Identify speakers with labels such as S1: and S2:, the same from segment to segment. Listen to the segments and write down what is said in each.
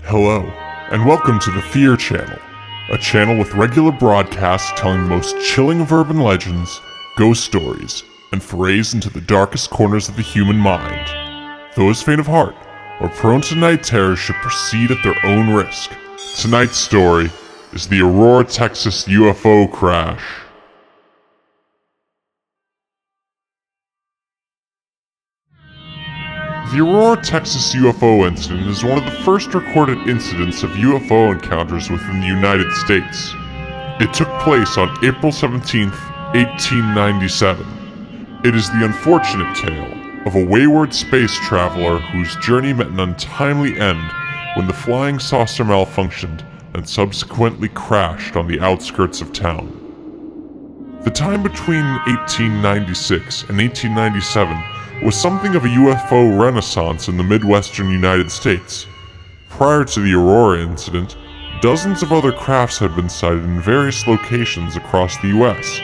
S1: Hello, and welcome to the Fear Channel, a channel with regular broadcasts telling the most chilling of urban legends, ghost stories, and forays into the darkest corners of the human mind. Those faint of heart or prone to night terrors should proceed at their own risk. Tonight's story is the Aurora, Texas UFO crash. The Aurora, Texas UFO incident is one of the first recorded incidents of UFO encounters within the United States. It took place on April 17, 1897. It is the unfortunate tale of a wayward space traveler whose journey met an untimely end when the flying saucer malfunctioned and subsequently crashed on the outskirts of town. The time between 1896 and 1897 was something of a UFO renaissance in the Midwestern United States. Prior to the Aurora incident, dozens of other crafts had been sighted in various locations across the US,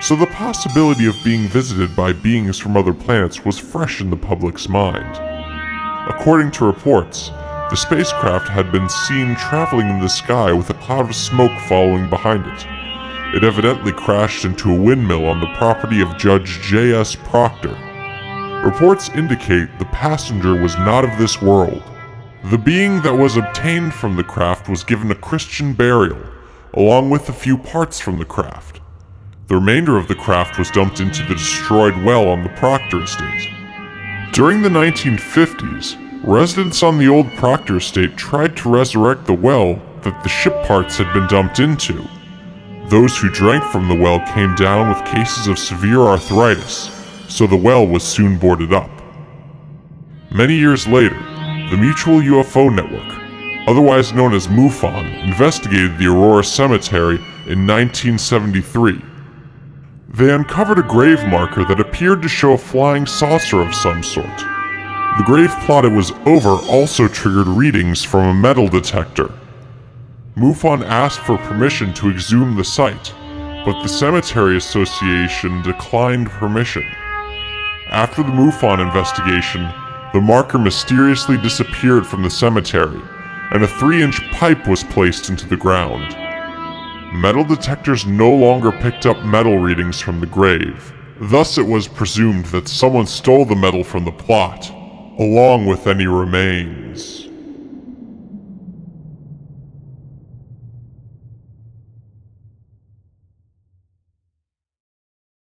S1: so the possibility of being visited by beings from other planets was fresh in the public's mind. According to reports, the spacecraft had been seen traveling in the sky with a cloud of smoke following behind it. It evidently crashed into a windmill on the property of Judge J.S. Proctor. Reports indicate the passenger was not of this world. The being that was obtained from the craft was given a Christian burial, along with a few parts from the craft. The remainder of the craft was dumped into the destroyed well on the Proctor estate. During the 1950s, residents on the old Proctor estate tried to resurrect the well that the ship parts had been dumped into. Those who drank from the well came down with cases of severe arthritis, so the well was soon boarded up. Many years later, the Mutual UFO Network, otherwise known as MUFON, investigated the Aurora Cemetery in 1973. They uncovered a grave marker that appeared to show a flying saucer of some sort. The grave plot it was over also triggered readings from a metal detector. MUFON asked for permission to exhume the site, but the Cemetery Association declined permission. After the MUFON investigation, the marker mysteriously disappeared from the cemetery, and a 3-inch pipe was placed into the ground. Metal detectors no longer picked up metal readings from the grave. Thus it was presumed that someone stole the metal from the plot, along with any remains.